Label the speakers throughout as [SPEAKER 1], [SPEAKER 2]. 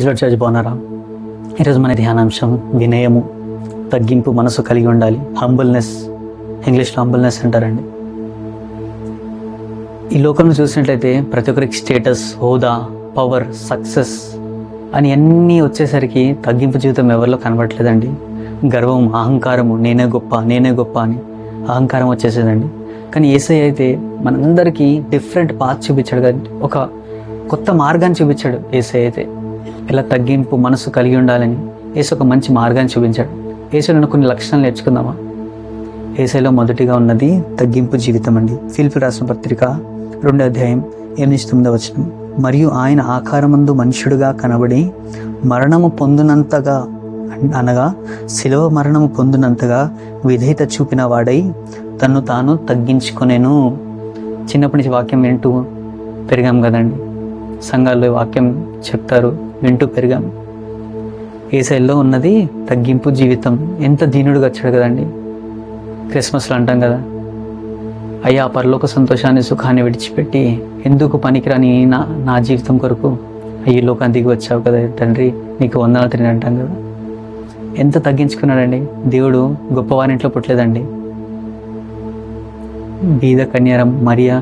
[SPEAKER 1] Praise lord church బాగున్నారా? ఈరోజు మన ధ్యానాంశం వినయము, తగ్గింపు మనసు కలిగి ఉండాలి. హంబుల్నెస్, ఇంగ్లీష్లో హంబుల్నెస్ అంటారండి. ఈ లోకంలో చూసినట్లయితే ప్రతి ఒక్కరికి స్టేటస్, హోదా, పవర్, సక్సెస్ అని అన్నీ వచ్చేసరికి తగ్గింపు జీవితం ఎవరిలో కనబడట్లేదండి. గర్వం, అహంకారము, నేనే గొప్ప అని అహంకారం వచ్చేసేదండి. కానీ యేసయ్య అయితే మనందరికీ డిఫరెంట్ పాత్ చూపించాడు కదా, ఒక కొత్త మార్గాన్ని చూపించాడు. యేసయ్య అయితే ఇలా తగ్గింపు మనసు కలిగి ఉండాలని యేసు ఒక మంచి మార్గాన్ని చూపించాడు. యేసులో కొన్ని లక్షణాలు నేర్చుకుందామా? యేసయ్యలో మొదటిగా ఉన్నది తగ్గింపు జీవితం అండి. ఫిలిప్పీ రాసిన పత్రిక 2వ అధ్యాయం 8-9 వచనం. మరియు ఆయన ఆకారమందు మనుష్యుడుగా కనబడి మరణము పొందినంతగా, అనగా శిలువ మరణము పొందినంతగా విధేయత చూపిన వాడై తన్ను తాను తగ్గించుకొనేను. చిన్నప్పటి నుంచి వాక్యం వింటూ పెరిగాం కదండి, సంఘాల్లో వాక్యం చెప్తారు, వింటూ పెరిగాం. యేసయ్యలో ఉన్నది తగ్గింపు జీవితం. ఎంత దీనుడుగా వచ్చాడు కదండి. క్రిస్మస్లో అంటాం కదా, అయ్యా పరలోక సంతోషాన్ని, సుఖాన్ని విడిచిపెట్టి ఎందుకు పనికిరాని నా జీవితం కొరకు ఈ లోకాన్ని దిగి వచ్చావు కదా తండ్రి, నీకు వందనాలు తిరిగి అంటాం కదా. ఎంత తగ్గించుకున్నాడండి. దేవుడు గొప్పవారింట్లో పుట్టలేదండి. బీద కన్యారం మరియా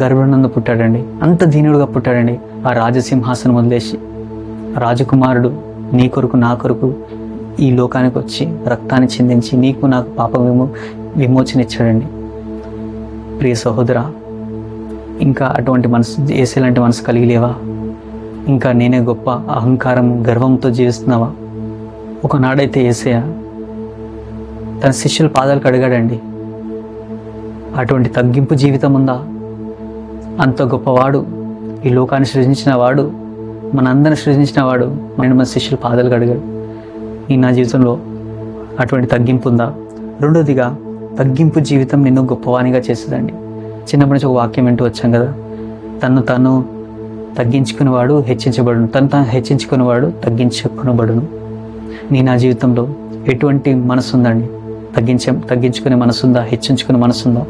[SPEAKER 1] గర్భనందు పుట్టాడండి. అంత దీనుడుగా పుట్టాడండి. ఆ రాజసింహాసనం వదిలేసి రాజకుమారుడు నీ కొరకు నా కొరకు ఈ లోకానికి వచ్చి రక్తాన్ని చిందించి నీకు నాకు పాప విమోచన ఇచ్చాడండి. ప్రియ సహోదరా, ఇంకా అటువంటి మనసు, యేసయ్య మనసు కలిగి లేవా? ఇంకా నేనే గొప్ప అహంకారం, గర్వంతో జీవిస్తున్నావా? ఒకనాడైతే యేసయ్య తన శిష్యుల పాదాలు కడిగాడండి. అటువంటి తగ్గింపు జీవితం ఉందా? అంత గొప్పవాడు, ఈ లోకాన్ని సృజించిన వాడు, మనందరిని సృజించిన వాడు మన శిష్యుల పాదాలు కడిగాడు. నా జీవితంలో అటువంటి తగ్గింపు ఉందా? రెండోదిగా, తగ్గింపు జీవితం నిన్ను గొప్పవానిగా చేస్తుందండి. చిన్నప్పటి నుంచి ఒక వాక్యం వింటూ వచ్చాం కదా, తను తాను తగ్గించుకునేవాడు హెచ్చించబడును, తను హెచ్చించుకునేవాడు తగ్గించుకునబడును. నా జీవితంలో ఎటువంటి మనసు ఉందండి? తగ్గించుకునే మనసుందా? హెచ్చించుకునే మనసుందా?